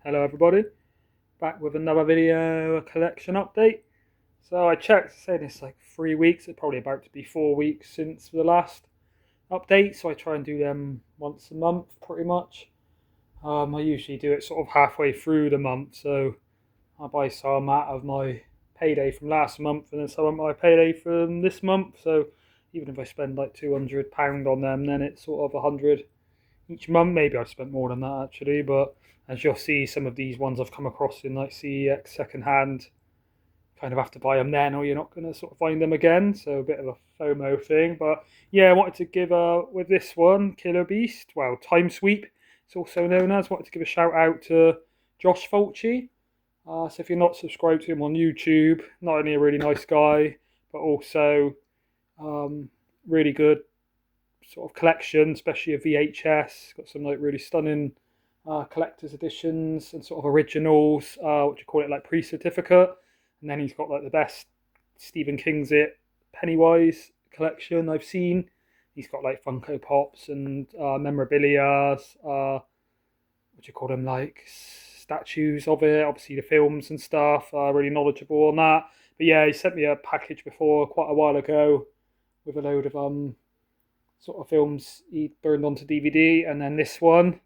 Hello everybody, back with another video, a collection update. So I checked, saying it's like 3 weeks, it's probably about to be 4 weeks since the last update, so I try and do them once a month pretty much. I usually do it sort of halfway through the month, so I buy some out of my payday from last month and then some of my payday from this month, so even if I spend like £200 on them, then it's sort of 100 each month. Maybe I've spent more than that actually, but as you'll see, some of these ones I've come across in like CEX second hand, kind of have to buy them then or you're not going to sort of find them again, so a bit of a FOMO thing. But yeah, I wanted to give with this one, Killer Beast, well, Time Sweep it's also known as, wanted to give a shout out to Josh Fulci. So if you're not subscribed to him on YouTube, not only a really nice guy, but also really good sort of collection, especially a VHS. Got some like really stunning collector's editions and sort of originals, what do you call it, like pre-certificate. And then he's got like the best Stephen King's It Pennywise collection I've seen. He's got like Funko Pops and memorabilia, what do you call them, like statues of it, obviously the films and stuff, really knowledgeable on that. But yeah, he sent me a package before quite a while ago with a load of sort of films he burned onto DVD, and then this one,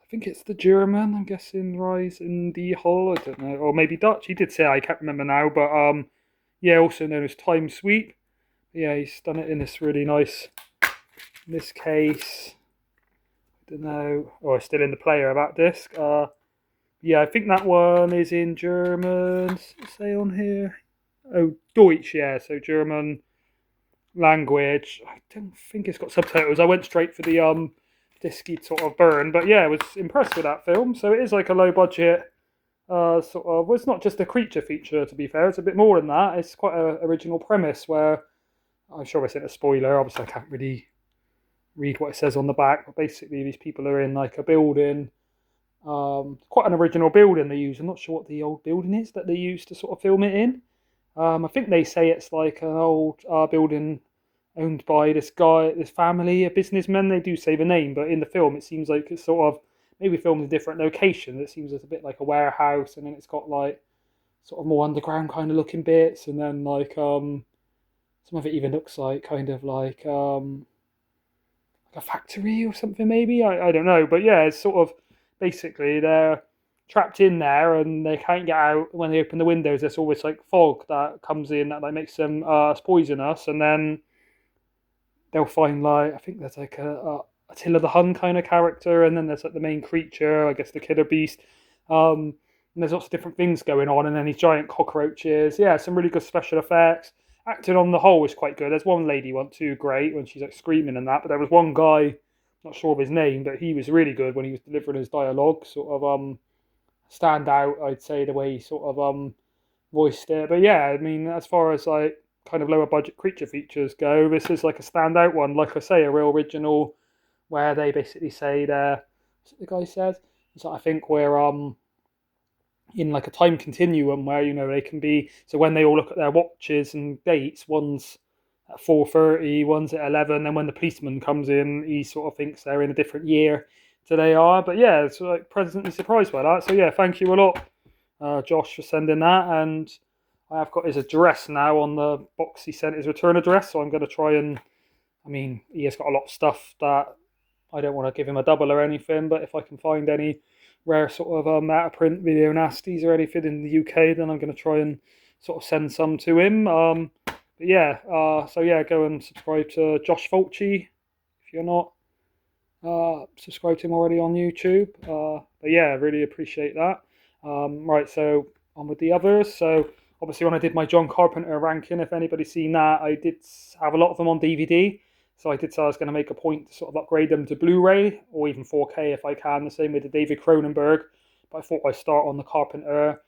I think it's the German, I'm guessing, Rise in the Hall, I don't know, or maybe Dutch, he did say, I can't remember now, but yeah, also known as Time Sweep. Yeah, he's done it in this really nice, in this case, I don't know, oh, it's still in the player, that disc. Yeah, I think that one is in German, does it say on here? Oh, Deutsch, yeah, so German language. I don't think it's got subtitles. I went straight for the disky sort of burn, but yeah, I was impressed with that film. So it is like a low budget sort of. Well, it's not just a creature feature, to be fair. It's a bit more than that. It's quite an original premise where I'm sure it's in a spoiler. Obviously, I can't really read what it says on the back, but basically, these people are in like a building. Quite an original building they use. I'm not sure what the old building is that they used to sort of film it in. I think they say it's like an old building owned by this guy, this family, a businessman. They do say the name, but in the film it seems like it's sort of maybe filmed in different locations. It seems it's a bit like a warehouse, and then it's got like sort of more underground kind of looking bits, and then like some of it even looks like kind of like a factory or something maybe. I don't know, but yeah, it's sort of basically they're trapped in there and they can't get out. When they open the windows, there's always like fog that comes in that like makes them poisonous, and then they'll find like I think there's like a Attila the Hun kind of character, and then there's like the main creature, I guess the killer beast. And there's lots of different things going on, and then these giant cockroaches. Yeah, some really good special effects. Acting on the whole was quite good. There's one lady wasn't too great when she's like screaming and that, but there was one guy, not sure of his name, but he was really good when he was delivering his dialogue. Sort of stand out, I'd say, the way he sort of voiced it. But yeah, I mean, as far as like kind of lower budget creature features go, this is like a standout one. Like I say, a real original where they basically say they're, what's the guy says? So I think we're in like a time continuum where they can be, so when they all look at their watches and dates, one's at 4:30, one's at 11, then when the policeman comes in he sort of thinks they're in a different year to they are. But yeah, it's like pleasantly surprised by that. So yeah, thank you a lot, Josh, for sending that. And I have got his address now on the box he sent, his return address, so I'm going to try and, I mean, he has got a lot of stuff that I don't want to give him a double or anything, but if I can find any rare sort of out of print video nasties or anything in the UK, then I'm going to try and sort of send some to him. But yeah, so yeah, go and subscribe to Josh Fulci if you're not subscribed to him already on YouTube. But yeah, really appreciate that. Right, so on with the others. So obviously when I did my John Carpenter ranking, if anybody's seen that, I did have a lot of them on DVD. So I did say I was going to make a point to sort of upgrade them to Blu Ray or even 4K if I can, the same with the David Cronenberg. But I thought I'd start on the Carpenter,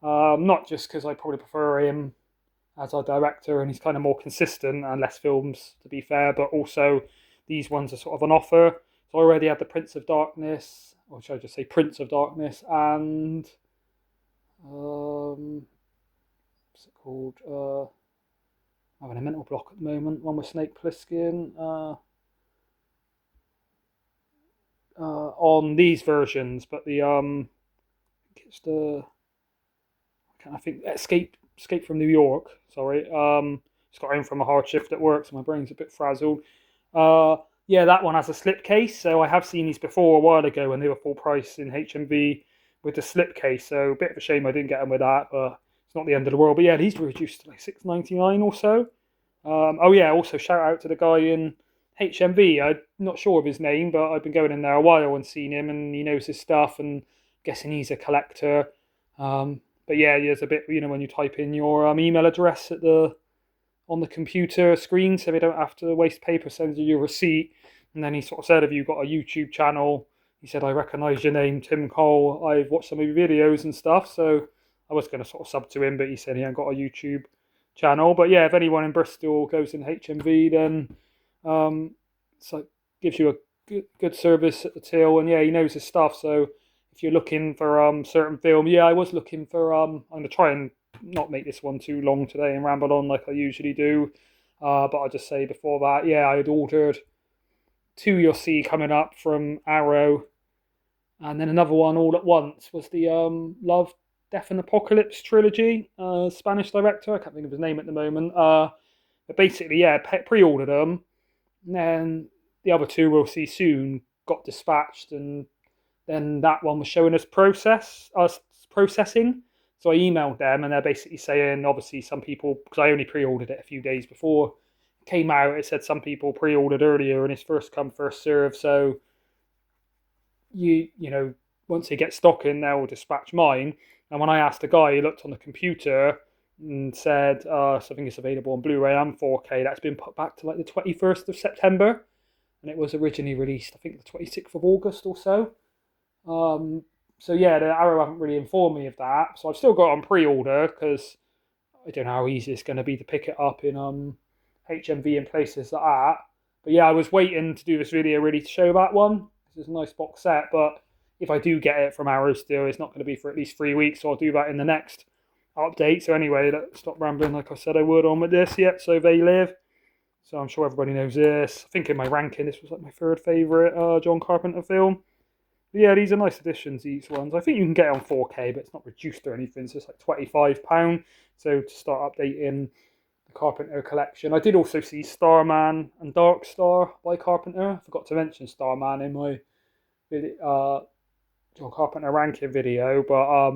not just because I probably prefer him as our director and he's kind of more consistent and less films, to be fair, but also these ones are sort of an offer. So I already had the Prince of Darkness, or should I just say Prince of Darkness, and what's it called? I'm having a mental block at the moment. One with Snake Plissken. On these versions, but the it's the I think Escape from New York. Sorry. Just got home from a hard shift at work, so my brain's a bit frazzled. Uh, yeah, that one has a slipcase. So I have seen these before a while ago when they were full price in HMV with the slipcase. So a bit of a shame I didn't get them with that, but it's not the end of the world. But yeah, these were reduced to like £6.99 or so. Oh yeah, also shout out to the guy in HMV. I'm not sure of his name, but I've been going in there a while and seen him, and he knows his stuff, and guessing he's a collector. But yeah, there's a bit, when you type in your email address on the computer screen, so they don't have to waste paper, sends you your receipt. And then he sort of said, "Have you got a YouTube channel?" He said, "I recognise your name, Tim Cole. I've watched some of your videos and stuff." So I was going to sort of sub to him, but he said he hadn't got a YouTube channel. But yeah, if anyone in Bristol goes in HMV, then so gives you a good service at the till, and yeah, he knows his stuff. So if you're looking for certain film, yeah, I was looking for I'm gonna try and not make this one too long today and ramble on like I usually do. But I'll just say before that, yeah, I had ordered two you'll see coming up from Arrow, and then another one all at once was the Love, Death and Apocalypse trilogy. Spanish director, I can't think of his name at the moment. But basically, yeah, pre-ordered them, and then the other two we'll see soon got dispatched, and then that one was showing us processing. So I emailed them, and they're basically saying, obviously, some people, because I only pre-ordered it a few days before it came out, it said some people pre-ordered earlier, and it's first come, first serve. So once they get stock in, they'll dispatch mine. And when I asked the guy, he looked on the computer and said something is available on Blu Ray and 4K. That's been put back to like the 21st of September, and it was originally released, I think, the 26th of August or so. So yeah, the Arrow haven't really informed me of that. So I've still got it on pre-order because I don't know how easy it's going to be to pick it up in HMV and places like that. But yeah, I was waiting to do this video really to show that one. This is a nice box set, but if I do get it from Arrow still, it's not going to be for at least 3 weeks, so I'll do that in the next update. So anyway, let's stop rambling like I said I would on with this yet. So They Live. So I'm sure everybody knows this. I think in my ranking, this was like my third favourite John Carpenter film. But yeah, these are nice additions, these ones. I think you can get it on 4K, but it's not reduced or anything, so it's like £25. So to start updating the Carpenter collection. I did also see Starman and Dark Star by Carpenter. I forgot to mention Starman in my John Carpenter ranking video, but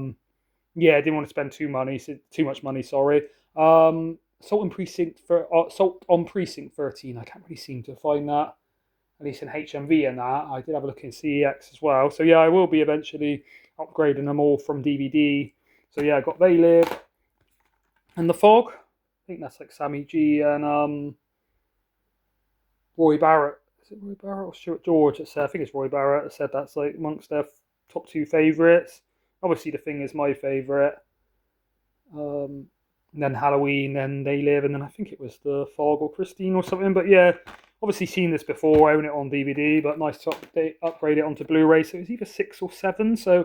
yeah, I didn't want to spend too much money. Sorry. Salt on Precinct 13. I can't really seem to find that, at least in HMV and that. I did have a look in CEX as well. So yeah, I will be eventually upgrading them all from DVD. So yeah, I got They Live and The Fog. I think that's like Sammy G and Roy Barrett. Is it Roy Barrett or Stuart George that said? I think it's Roy Barrett that said that's like amongst their top two favourites. Obviously, The Thing is my favourite. And then Halloween, then They Live, and then I think it was The Fog or Christine or something. But yeah, obviously seen this before, own it on DVD, but nice to upgrade it onto Blu Ray. So it was either 6 or 7. So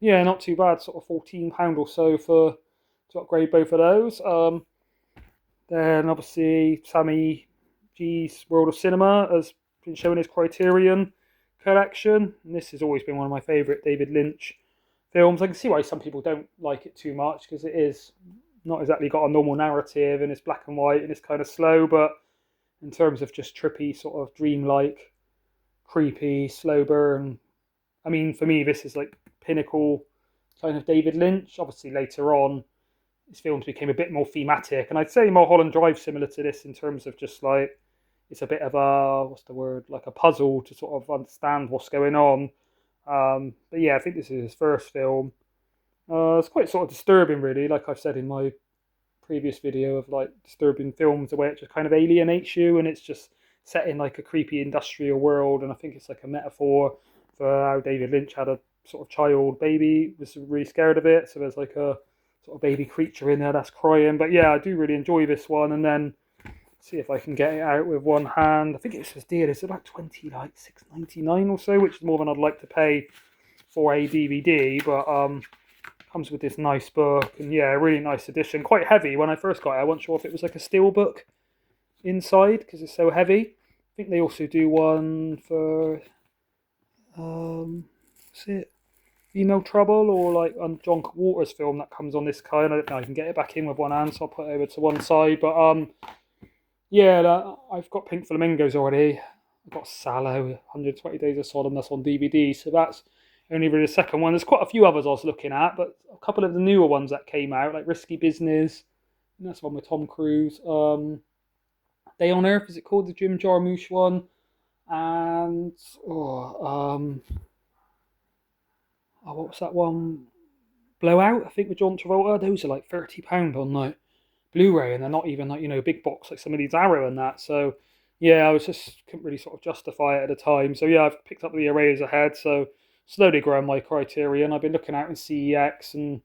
yeah, not too bad. Sort of £14 or so to upgrade both of those. Then obviously Sammy G's World of Cinema has been showing his Criterion collection, and this has always been one of my favourite David Lynch films. I can see why some people don't like it too much, because it is not exactly got a normal narrative, and it's black and white and it's kind of slow, but in terms of just trippy, sort of dreamlike, creepy, slow burn, I mean, for me, this is like pinnacle kind of David Lynch. Obviously later on his films became a bit more thematic, and I'd say Mulholland Drive similar to this in terms of just like, it's a bit of like a puzzle to sort of understand what's going on. But yeah, I think this is his first film. It's quite sort of disturbing, really, like I've said in my previous video of like disturbing films, the way it just kind of alienates you, and it's just set in like a creepy industrial world, and I think it's like a metaphor for how David Lynch had a sort of child baby, was really scared of it, so there's like a sort of baby creature in there that's crying. But yeah, I do really enjoy this one, and then see if I can get it out with one hand. I think it's just dear. It's about £6.99 or so, which is more than I'd like to pay for a DVD. But comes with this nice book, and yeah, really nice edition. Quite heavy. When I first got it, I wasn't sure if it was like a steel book inside because it's so heavy. I think they also do one for what's it? Female Trouble, or like on John Waters' film that comes on this kind. I don't know. I can get it back in with one hand, so I'll put it over to one side. But yeah, I've got Pink Flamingos already. I've got Sallow, 120 Days of Sodom, that's on DVD. So that's only really the second one. There's quite a few others I was looking at, but a couple of the newer ones that came out, like Risky Business, and that's one with Tom Cruise. Day on Earth, is it called? The Jim Jarmusch one. And, what was that one? Blowout, I think, with John Travolta. Those are like £30 on like Blu Ray, and they're not even like, big box like some of these Arrow and that. So, yeah, I was just couldn't really sort of justify it at the time. So, yeah, I've picked up the arrays ahead. So, slowly growing my Criterion. I've been looking out in CEX, and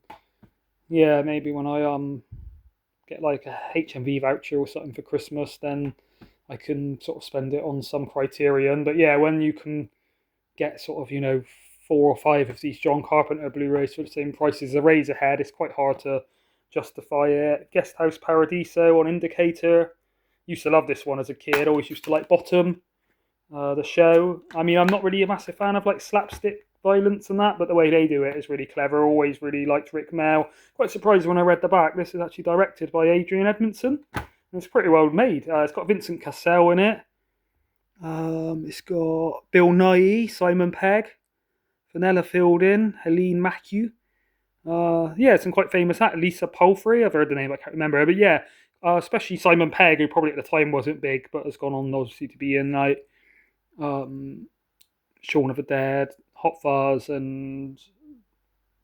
yeah, maybe when I get like a HMV voucher or something for Christmas, then I can sort of spend it on some Criterion. But yeah, when you can get sort of, 4 or 5 of these John Carpenter Blu-rays for the same price as arrays ahead, it's quite hard to justify it. Guest House Paradiso on Indicator. Used to love this one as a kid. Always used to like Bottom, the show. I mean, I'm not really a massive fan of like slapstick violence and that, but the way they do it is really clever. Always really liked Rick Mell. Quite surprised when I read the back. This is actually directed by Adrian Edmondson. And it's pretty well made. It's got Vincent Cassel in it. It's got Bill Nighy, Simon Pegg, Vanilla Fielding, Helene Matthew. Yeah, some quite famous actors. Lisa Palfrey, I've heard the name, I can't remember her. But yeah, especially Simon Pegg, who probably at the time wasn't big, but has gone on obviously to be in like Shaun of the Dead, Hot Fuzz, and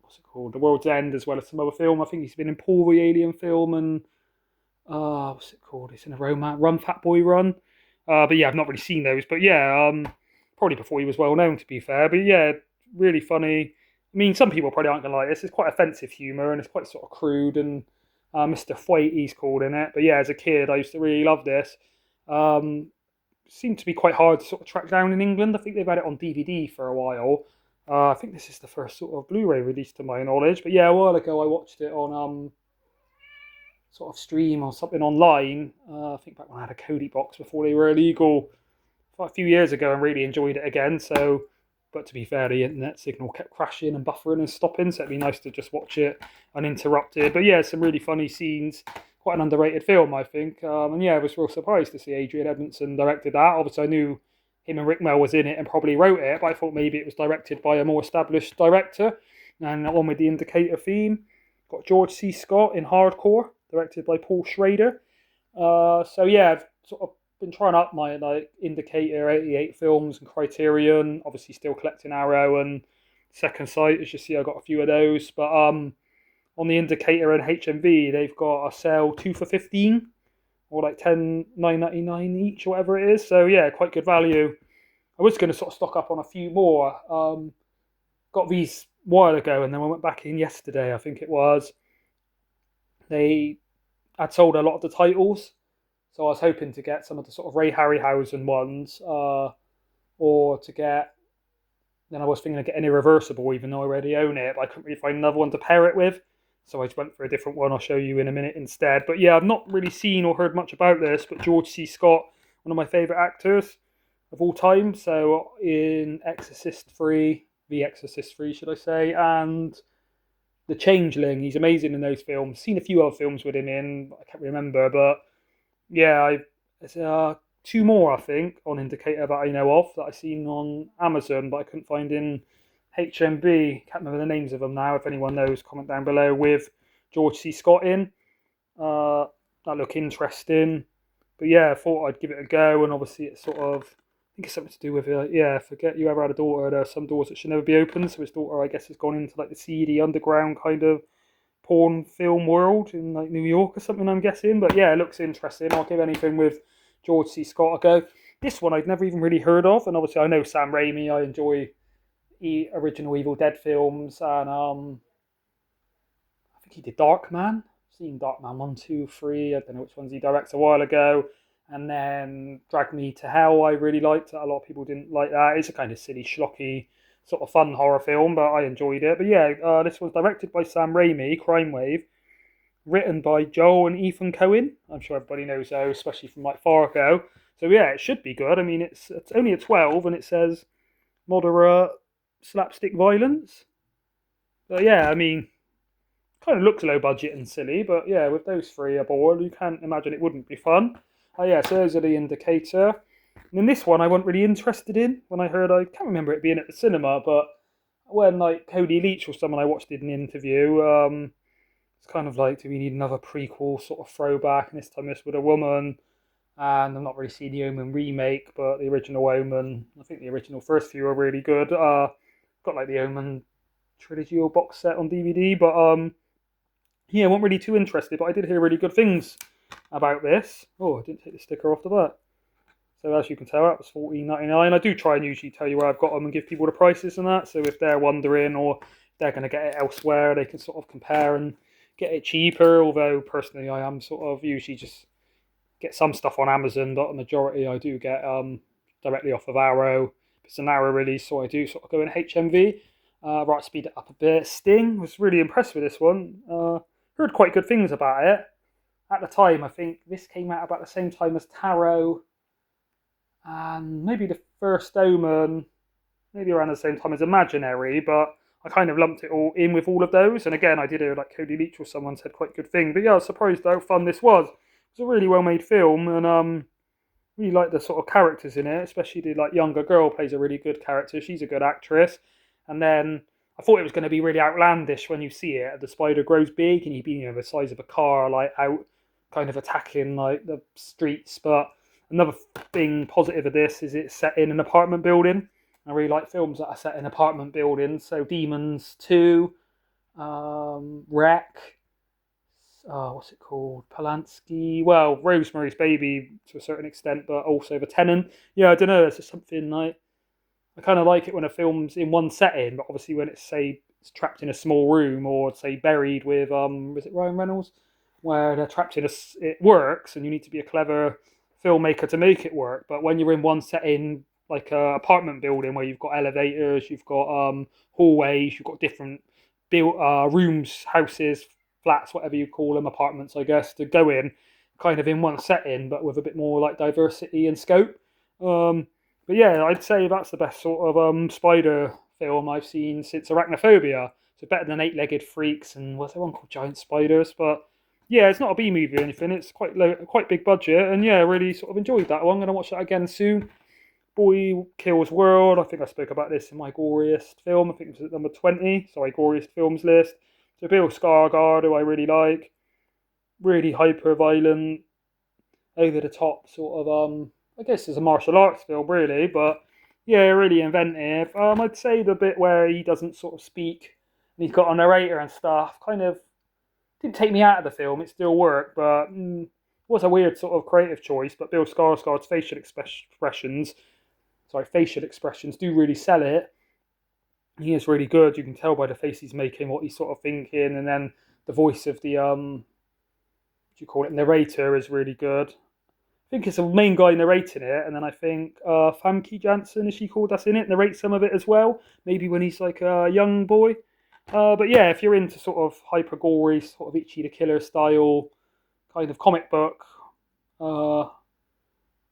what's it called? The World's End, as well as some other film. I think he's been in Paul the Alien film, and what's it called? It's in a romance, Run Fat Boy Run. But yeah, I've not really seen those. But yeah, probably before he was well known, to be fair. But yeah, really funny. I mean, some people probably aren't going to like this. It's quite offensive humour, and it's quite sort of crude, and Mr. Thwaite, he's called in it. But yeah, as a kid, I used to really love this. Seemed to be quite hard to sort of track down in England. I think they've had it on DVD for a while. I think this is the first sort of Blu-ray release to my knowledge. But yeah, a while ago I watched it on sort of stream or something online. I think back when I had a Kodi box before they were illegal, a few years ago, and really enjoyed it again. So, but to be fair, the internet signal kept crashing and buffering and stopping, so it'd be nice to just watch it uninterrupted. But yeah, some really funny scenes. Quite an underrated film, I think. And yeah, I was real surprised to see Adrian Edmondson directed that. Obviously, I knew him and Rick Mell was in it and probably wrote it, but I thought maybe it was directed by a more established director. And that one with the Indicator theme. Got George C. Scott in Hardcore, directed by Paul Schrader. So yeah, I've sort of been trying up my like Indicator 88 films and Criterion. Obviously, still collecting Arrow and Second Sight. As you see, I got a few of those. But on the Indicator and HMV, they've got a sale 2 for $15, or like 10 $9.99 each, or whatever it is. So yeah, quite good value. I was going to sort of stock up on a few more. Got these a while ago, and then I went back in yesterday, I think it was. They had sold a lot of the titles, so I was hoping to get some of the sort of Ray Harryhausen ones, or to get. Then I was thinking of getting Irreversible, even though I already own it, but I couldn't really find another one to pair it with. So I just went for a different one. I'll show you in a minute instead. But yeah, I've not really seen or heard much about this, but George C. Scott, one of my favourite actors of all time. So in Exorcist 3, The Exorcist 3, should I say, and The Changeling. He's amazing in those films. Seen a few other films with him in, I can't remember. But yeah, there's 2 more, I think, on Indicator that I know of that I've seen on Amazon, but I couldn't find in HMV. Can't remember the names of them now. If anyone knows, comment down below. With George C. Scott in. That look interesting. But yeah, I thought I'd give it a go, and obviously it's sort of, I think it's something to do with forget you ever had a daughter. There are some doors that should never be opened. So his daughter, I guess, has gone into like the seedy underground kind of porn film world in like New York or something, I'm guessing. But yeah, it looks interesting. I'll give anything with George C. Scott a go. This one I'd never even really heard of, and obviously I know Sam Raimi. I enjoy original Evil Dead films, and I think he did Darkman. I've seen Darkman 1, 2, 3. I don't know which ones he directed a while ago. And then Drag Me to Hell, I really liked. A lot of people didn't like that. It's a kind of silly, schlocky, sort of fun horror film, but I enjoyed it. But yeah, this was directed by Sam Raimi, Crime Wave, written by Joel and Ethan Coen. I'm sure everybody knows those, especially from like Fargo. So yeah, it should be good. I mean, it's only a 12, and it says moderate slapstick violence. But yeah, I mean, kind of looks low budget and silly, but yeah, with those three aboard, you can't imagine it wouldn't be fun. Oh yeah, so those are the indicator. And then this one I wasn't really interested in when I heard, I can't remember it being at the cinema, but when like Cody Leach or someone I watched did an interview, it's kind of like, do we need another prequel sort of throwback? And this time it's with a woman. And I'm not really seeing the Omen remake, but the original Omen, I think the original first few are really good. Got like the Omen trilogy or box set on DVD, but yeah, I wasn't really too interested, but I did hear really good things about this. Oh, I didn't take the sticker off the back. So as you can tell, that was $14.99. I do try and usually tell you where I've got them and give people the prices and that. So if they're wondering or they're going to get it elsewhere, they can sort of compare and get it cheaper. Although personally, I am sort of usually just get some stuff on Amazon, but the majority I do get directly off of Arrow. It's an Arrow release, so I do sort of go in HMV. Right, speed it up a bit. Sting was really impressed with this one. Heard quite good things about it. At the time, I think this came out about the same time as Tarot, and maybe the first Omen, maybe around the same time as Imaginary, but I kind of lumped it all in with all of those. And again, I did hear like Cody Leach or someone said quite good thing. But yeah, I was surprised how fun this was. It's a really well made film, and really like the sort of characters in it, especially the like younger girl plays a really good character. She's a good actress. And then I thought it was going to be really outlandish when you see it. The spider grows big and he'd be, the size of a car, like out kind of attacking like the streets. But another thing positive of this is it's set in an apartment building. I really like films that are set in apartment buildings. So Demons 2, Wreck, what's it called? Polanski. Well, Rosemary's Baby to a certain extent, but also The Tenant. Yeah, I don't know. It's just something like I kind of like it when a film's in one setting, but obviously when it's say it's trapped in a small room or say buried with was it Ryan Reynolds, where they're trapped in it works, and you need to be a clever filmmaker to make it work. But when you're in one setting, like a apartment building where you've got elevators, you've got hallways, you've got different built rooms, houses, flats, whatever you call them, apartments, I guess, to go in, kind of in one setting, but with a bit more like diversity and scope. But yeah, I'd say that's the best sort of spider film I've seen since Arachnophobia. So better than Eight-Legged Freaks and what's that one called, Giant Spiders. But yeah, it's not a B movie or anything. It's quite low, quite big budget, and yeah, really sort of enjoyed that one. I'm gonna watch that again soon. Boy Kills World. I think I spoke about this in my goriest film. I think it was at number 20. Sorry, goriest films list. So Bill Skarsgård, who I really like, really hyper violent, over the top sort of I guess it's a martial arts film really, but yeah, really inventive. I'd say the bit where he doesn't sort of speak and he's got a narrator and stuff kind of didn't take me out of the film. It still worked, but was a weird sort of creative choice. But Bill Skarsgård's facial expressions do really sell it. He is really good. You can tell by the face he's making what he's sort of thinking, and then the voice of the what do you call it, narrator is really good. I think it's the main guy narrating it, and then I think Famke Janssen, is she called, that's in it, narrates some of it as well. Maybe when he's like a young boy. But yeah, if you're into sort of hyper gory, sort of Ichi the Killer style kind of comic book, over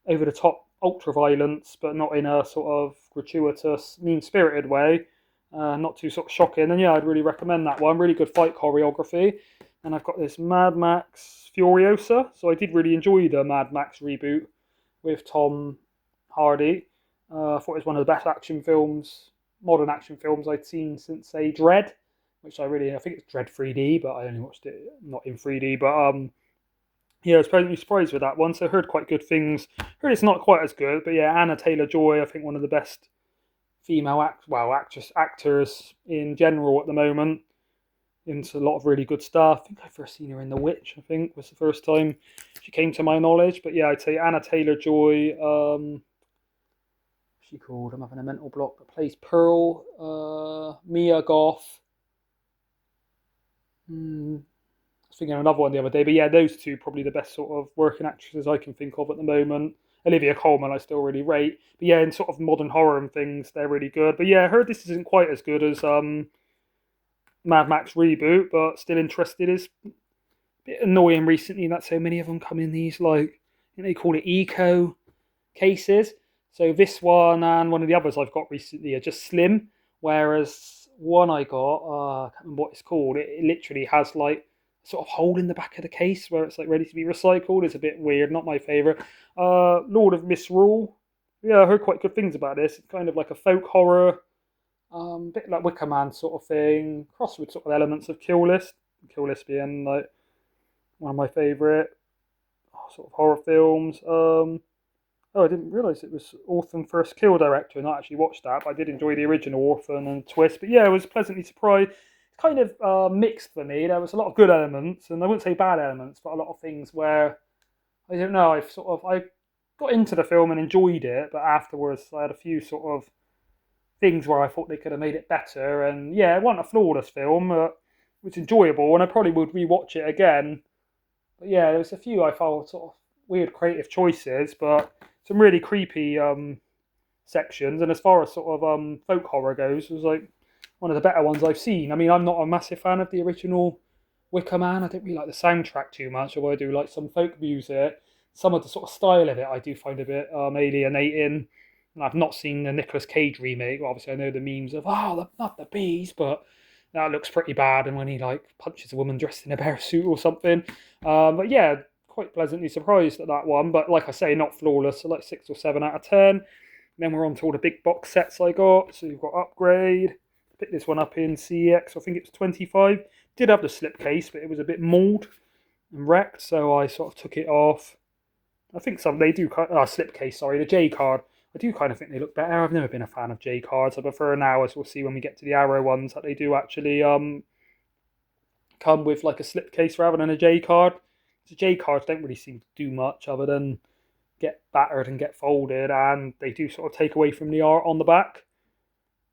the top ultra violence, but not in a sort of gratuitous, mean spirited way. Not too sort of shocking, and yeah, I'd really recommend that one. Really good fight choreography, and I've got this Mad Max Furiosa. So I did really enjoy the Mad Max reboot with Tom Hardy. I thought it was one of the best action films, modern action films I'd seen since say Dread, which I think it's Dread 3D, but I only watched it not in 3D. But yeah, I was pleasantly surprised with that one. So I heard quite good things. Heard it's not quite as good, but yeah, Anna Taylor-Joy, I think one of the best female actors in general at the moment. Into a lot of really good stuff. I think I first seen her in The Witch, I think, was the first time she came to my knowledge. But yeah, I'd say Anna Taylor-Joy, what's she called? I'm having a mental block. That plays Pearl, Mia Goth. I was thinking of another one the other day. But yeah, those two probably the best sort of working actresses I can think of at the moment. Olivia Colman I still really rate. But yeah, in sort of modern horror and things, they're really good. But yeah, I heard this isn't quite as good as Mad Max reboot, but still interested. Is a bit annoying recently that so many of them come in these like, they call it eco cases. So this one and one of the others I've got recently are just slim, whereas one I got, I can't remember what it's called. It literally has like sort of hole in the back of the case where it's like ready to be recycled. It's a bit weird, not my favourite. Lord of Misrule. Yeah, I heard quite good things about this. It's kind of like a folk horror, bit like Wicker Man sort of thing, crossed with sort of elements of Kill List. Kill List being like one of my favourite sort of horror films. Oh, I didn't realise it was Orphan First Kill director, and I actually watched that, but I did enjoy the original Orphan and Twist. But yeah, I was pleasantly surprised. It's kind of mixed for me. There was a lot of good elements, and I wouldn't say bad elements, but a lot of things where, I don't know, I got into the film and enjoyed it, but afterwards I had a few sort of things where I thought they could have made it better. And yeah, it wasn't a flawless film, but it was enjoyable, and I probably would rewatch it again. But yeah, there was a few I felt sort of weird creative choices, but some really creepy sections. And as far as sort of folk horror goes, it was like one of the better ones I've seen. I mean, I'm not a massive fan of the original Wicker Man. I don't really like the soundtrack too much, although I do like some folk music. Some of the sort of style of it I do find a bit alienating. And I've not seen the Nicolas Cage remake. Obviously, I know the memes of, not the bees, but that looks pretty bad. And when he like punches a woman dressed in a bear suit or something. But yeah, quite pleasantly surprised at that one. But like I say, not flawless. So like 6 or 7 out of 10. Then we're on to all the big box sets I got. So you've got Upgrade. Picked this one up in CEX. I think it's 25. Did have the slipcase, but it was a bit mauled and wrecked. So I sort of took it off. I think they do slipcase. Sorry, the J card. I do kind of think they look better. I've never been a fan of J cards. I prefer now, as we'll see when we get to the Arrow ones, that they do actually come with like a slipcase rather than a J card. The J cards don't really seem to do much other than get battered and get folded, and they do sort of take away from the art on the back.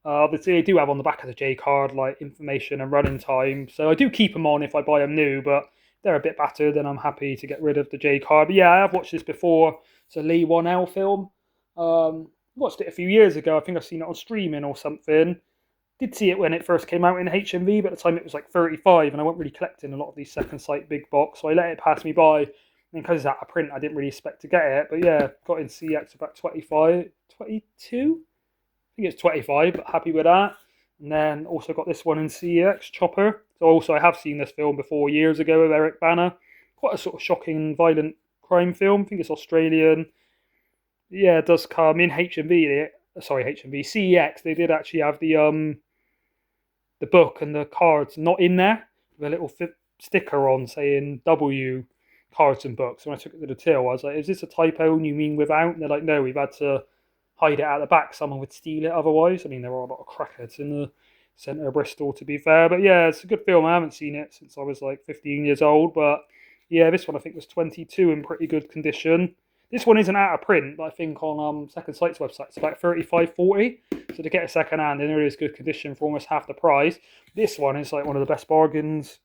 Obviously, they do have on the back of the J card like information and running time, so I do keep them on if I buy them new, but they're a bit battered, and I'm happy to get rid of the J card. But yeah, I have watched this before. It's a Lee 1L film. Watched it a few years ago. I think I've seen it on streaming or something. Did see it when it first came out in HMV, but at the time it was like 35, and I wasn't really collecting a lot of these second sight big box, so I let it pass me by. And because it's out of print, I didn't really expect to get it. But yeah, got in CX about 25, 22? I think it's 25, but happy with that. And then also got this one in CX, Chopper. So also I have seen this film before years ago with Eric Bana. Quite a sort of shocking, violent crime film. I think it's Australian. Yeah, it does come in HMV. HMV CEX. They did actually have the book and the cards not in there with a little sticker on saying W cards and books. When I took it to the till, I was like, "Is this a typo? And you mean without?" And they're like, "No, we've had to hide it at the back. Someone would steal it otherwise." I mean, there are a lot of crackheads in the centre of Bristol, to be fair. But yeah, it's a good film. I haven't seen it since I was like 15 years old. But yeah, this one I think was 22 in pretty good condition. This one isn't out of print, but I think on Second Sight's website it's about 35-40. So to get a second hand in really good condition for almost half the price. This one is like one of the best bargains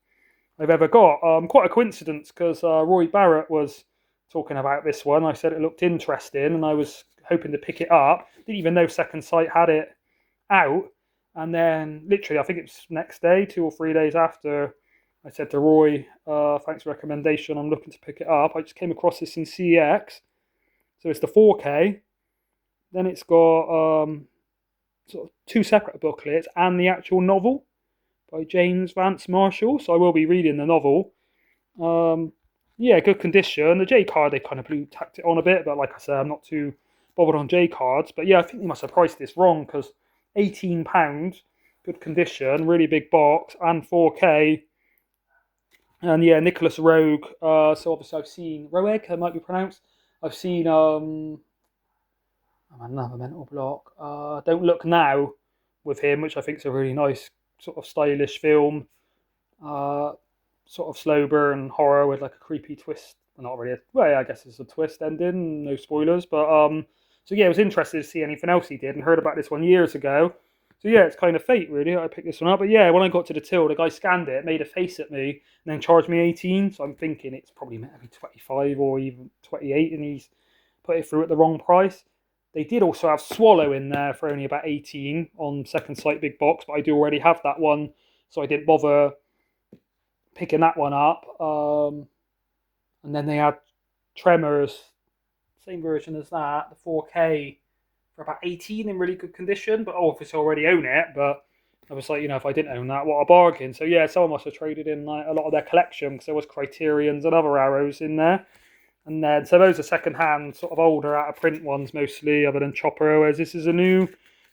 I've ever got. Quite a coincidence because Roy Barrett was talking about this one. I said it looked interesting and I was hoping to pick it up. Didn't even know Second Sight had it out. And then literally, I think it was next day, 2 or 3 days after, I said to Roy, thanks for the recommendation, I'm looking to pick it up. I just came across this in CEX. So it's the 4K. Then it's got sort of 2 separate booklets and the actual novel by James Vance Marshall. So I will be reading the novel. Yeah, good condition. The J card, they kind of tacked it on a bit, but like I said, I'm not too bothered on J cards. But yeah, I think they must have priced this wrong because £18, good condition, really big box, and 4K. And yeah, Nicholas Roeg. So obviously I've seen Roeg, it might be pronounced. I've seen another mental block. Don't Look Now with him, which I think is a really nice sort of stylish film. Sort of slow burn horror with like a creepy twist. Well, not really. Well, yeah, I guess it's a twist ending. No spoilers, but so yeah, I was interested to see anything else he did and heard about this one years ago. So yeah, it's kind of fate really. I picked this one up, but yeah, when I got to the till, the guy scanned it, made a face at me, and then charged me 18. So I'm thinking it's probably meant to be 25 or even 28, and he's put it through at the wrong price. They did also have Swallow in there for only about 18 on Second Sight big box, but I do already have that one, so I didn't bother picking that one up. And then they had Tremors, same version as that, the 4K, for about 18 in really good condition. But obviously I already own it, but I was like, if I didn't own that, what a bargain. So yeah, someone must have traded in like a lot of their collection because there was Criterions and other arrows in there. And then, so those are second-hand, sort of older, out-of-print ones mostly, other than Chopper, whereas this is a new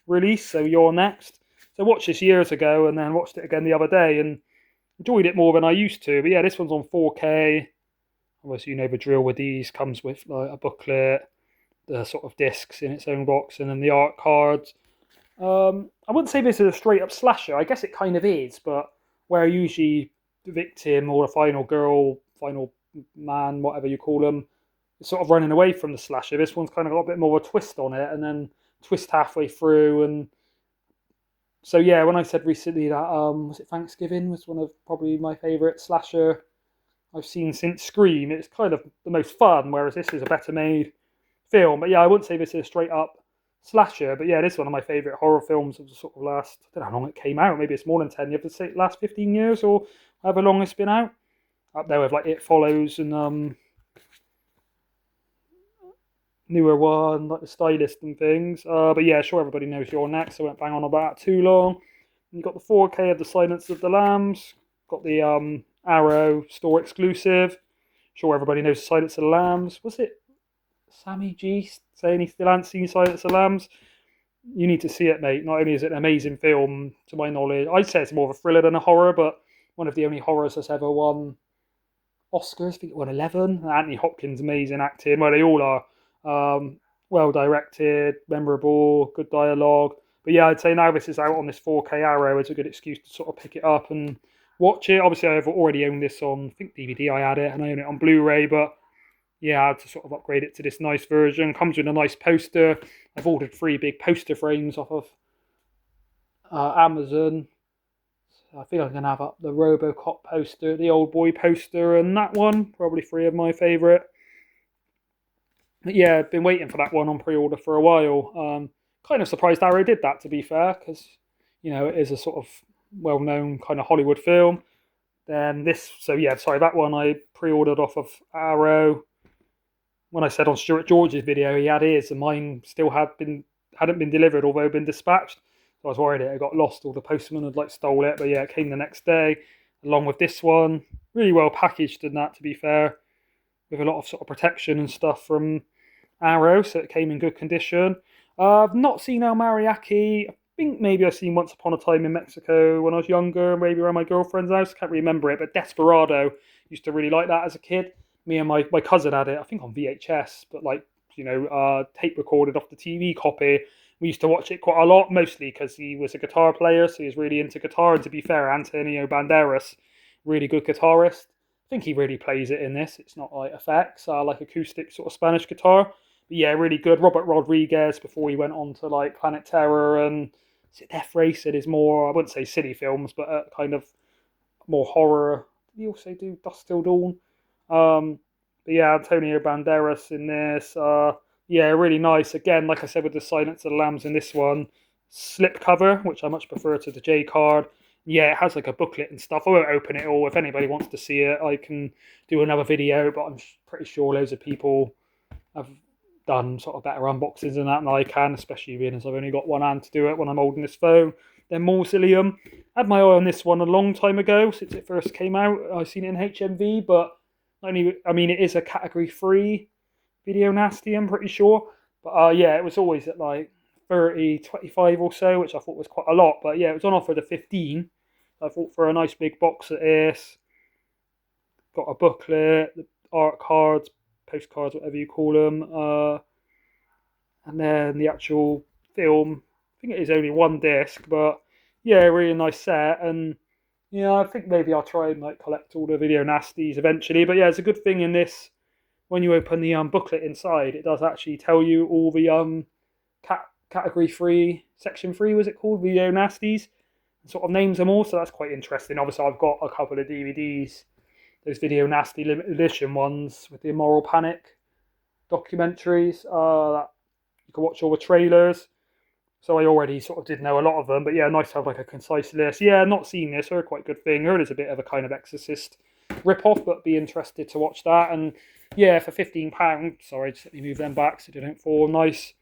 release, so Youre Next. So I watched this years ago and then watched it again the other day and enjoyed it more than I used to. But yeah, this one's on 4K. Obviously, the drill with these. Comes with like a booklet, the sort of discs in its own box, and then the art cards. I wouldn't say this is a straight-up slasher. I guess it kind of is, but where usually the victim or the final girl, final man, whatever you call them, is sort of running away from the slasher. This one's kind of got a bit more of a twist on it, and then twist halfway through. And so yeah, when I said recently that was it Thanksgiving was one of probably my favourite slasher I've seen since Scream. It's kind of the most fun, whereas this is a better made film. But yeah, I wouldn't say this is a straight up slasher. But yeah, this is one of my favourite horror films of the sort of last, I don't know how long it came out. Maybe it's more than 10. You have to say last 15 years or however long it's been out. Up there with like It Follows and newer one, like The Stylist and things. But yeah, sure, everybody knows Youre Next. I won't bang on about it too long. You've got the 4K of The Silence of the Lambs. Got the Arrow store exclusive. Sure, everybody knows The Silence of the Lambs. Was it Sammy G saying he still hasn't seen Silence of the Lambs? You need to see it, mate. Not only is it an amazing film, to my knowledge, I'd say it's more of a thriller than a horror, but one of the only horrors that's ever won Oscars. I think it won 11. Anthony Hopkins, amazing acting. Well, they all are. Well directed, memorable, good dialogue. But yeah, I'd say now this is out on this 4K Arrow. It's a good excuse to sort of pick it up and watch it. Obviously, I've already owned this on, I think DVD I had it, and I own it on Blu Ray, but yeah, I had to sort of upgrade it to this nice version. Comes with a nice poster. I've ordered 3 big poster frames off of Amazon. I feel I'm going to have up the Robocop poster, the Old Boy poster, and that one. Probably 3 of my favourite. But yeah, I've been waiting for that one on pre-order for a while. Kind of surprised Arrow did that, to be fair, because, it is a sort of well-known kind of Hollywood film. Then this, so yeah, sorry, that one I pre-ordered off of Arrow. When I said on Stuart George's video he had his, and mine still hadn't been delivered, although been dispatched. So I was worried it got lost, or the postman had stole it. But yeah, it came the next day, along with this one. Really well packaged and that, to be fair, with a lot of sort of protection and stuff from Arrow, so it came in good condition. I've not seen El Mariachi. I think maybe I've seen Once Upon a Time in Mexico when I was younger, maybe around my girlfriend's house. Can't remember it, but Desperado, used to really like that as a kid. Me and my cousin had it, I think on VHS, but tape recorded off the TV copy. We used to watch it quite a lot, mostly because he was a guitar player, so he was really into guitar. And to be fair, Antonio Banderas, really good guitarist. I think he really plays it in this. It's not like effects, like acoustic sort of Spanish guitar. But yeah, really good. Robert Rodriguez, before he went on to like Planet Terror and is it Death Race? It is more, I wouldn't say silly films, but kind of more horror. Did he also do Dusk Till Dawn? But yeah, Antonio Banderas in this. Yeah, really nice. Again, like I said with the Silence of the Lambs in this one, slip cover, which I much prefer to the J card. Yeah, it has like a booklet and stuff. I won't open it all. If anybody wants to see it, I can do another video, but I'm pretty sure loads of people have done sort of better unboxings than that than I can, especially being as I've only got one hand to do it when I'm holding this phone. Then Mausoleum. I had my eye on this one a long time ago, since it first came out. I've seen it in HMV, but it is a category 3 video nasty, I'm pretty sure. But yeah, it was always at like 30, 25 or so, which I thought was quite a lot. But yeah, it was on offer to 15. I thought for a nice big box of this, got a booklet, the art cards, postcards, whatever you call them, and then the actual film. I think it is only 1 disc, but yeah, really nice set. And yeah, I think maybe I'll try and collect all the video nasties eventually. But yeah, it's a good thing in this, when you open the booklet inside, it does actually tell you all the category 3, section 3 was it called, video nasties, and sort of names them all. So that's quite interesting. Obviously, I've got a couple of DVDs, those video nasty limited edition ones with the Immoral Panic documentaries. That you can watch all the trailers. So I already sort of did know a lot of them, but yeah, nice to have a concise list. Yeah, not seen this, or quite good thing. Heard it's a bit of a kind of Exorcist rip-off, but be interested to watch that. And yeah, for £15, sorry, just let me move them back so they don't fall. Nice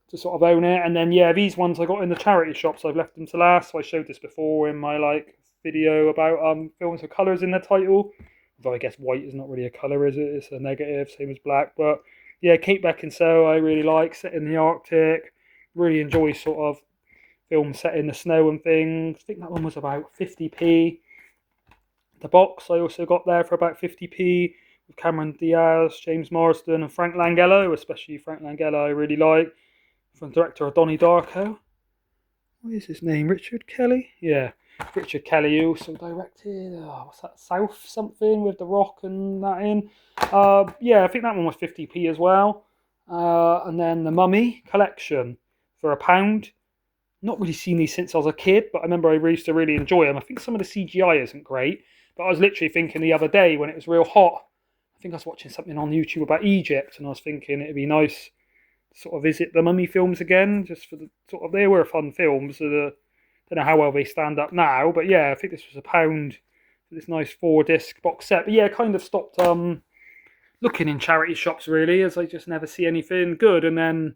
to sort of own it. And then yeah, these ones I got in the charity shops. I've left them to last. So I showed this before in my like video about films with colours in the title. Although I guess white is not really a colour, is it? It's a negative, same as black. But yeah, Kate Beckinsale I really like, set in the Arctic. Really enjoy sort of films set in the snow and things. I think that one was about 50p. The box I also got there for about 50p with Cameron Diaz, James Marsden, and Frank Langella, especially Frank Langella I really like, from the director of Donnie Darko. What is his name? Richard Kelly? Yeah, Richard Kelly also directed, what's that, South something with The Rock and that in. Yeah, I think that one was 50p as well. And then the Mummy collection for £1. Not really seen these since I was a kid, but I remember I used to really enjoy them. I think some of the CGI isn't great, but I was literally thinking the other day when it was real hot, I think I was watching something on YouTube about Egypt, and I was thinking it'd be nice to sort of visit the Mummy films again, just for the sort of, they were fun films. So don't know how well they stand up now, but yeah, I think this was £1 for this nice 4-disc box set. But yeah, kind of stopped looking in charity shops really, as I just never see anything good. And then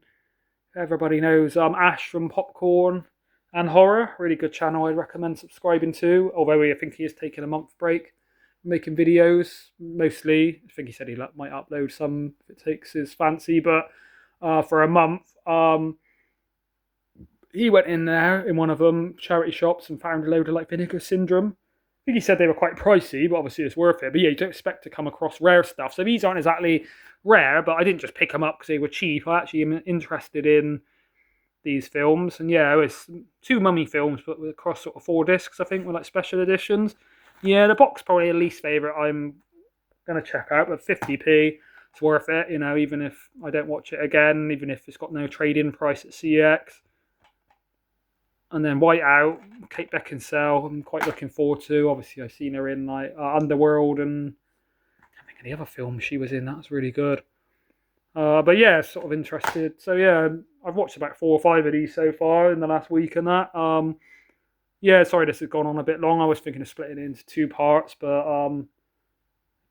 everybody knows Ash from Popcorn and Horror, really good channel I'd recommend subscribing to, although I think he is taking a month break making videos, mostly. I think he said he might upload some if it takes his fancy, but for a month, he went in there in one of them charity shops and found a load of like Vinegar Syndrome. I think he said they were quite pricey, but obviously it's worth it. But yeah, you don't expect to come across rare stuff. So these aren't exactly rare, but I didn't just pick them up because they were cheap. I actually am interested in these films. And yeah, it's 2 Mummy films, but across sort of 4 discs, I think, with like special editions. Yeah, the box probably the least favourite I'm going to check out, but 50p, it's worth it, you know, even if I don't watch it again, even if it's got no trade-in price at CX. And then Whiteout, Kate Beckinsale, I'm quite looking forward to. Obviously, I've seen her in like Underworld and I can't think of the other film she was in. That was really good. But yeah, sort of interested. So yeah, I've watched about 4 or 5 of these so far in the last week and that. Yeah, sorry this has gone on a bit long. I was thinking of splitting it into 2 parts, but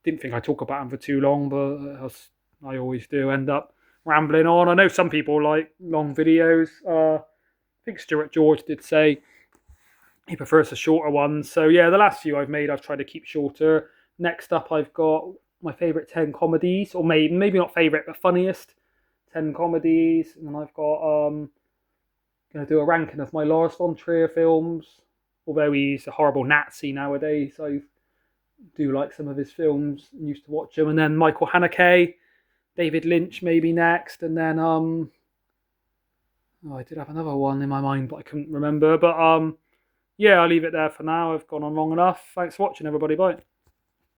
didn't think I'd talk about them for too long, but as I always do, end up rambling on. I know some people like long videos. I think Stuart George did say he prefers the shorter ones. So yeah, the last few I've made, I've tried to keep shorter. Next up, I've got my favourite 10 comedies, or maybe not favourite, but funniest 10 comedies. And then I've got going to do a ranking of my Lars von Trier films. Although he's a horrible Nazi nowadays, I do like some of his films and used to watch them. And then Michael Haneke, David Lynch maybe next, and then I did have another one in my mind, but I couldn't remember. But yeah, I'll leave it there for now. I've gone on long enough. Thanks for watching, everybody. Bye.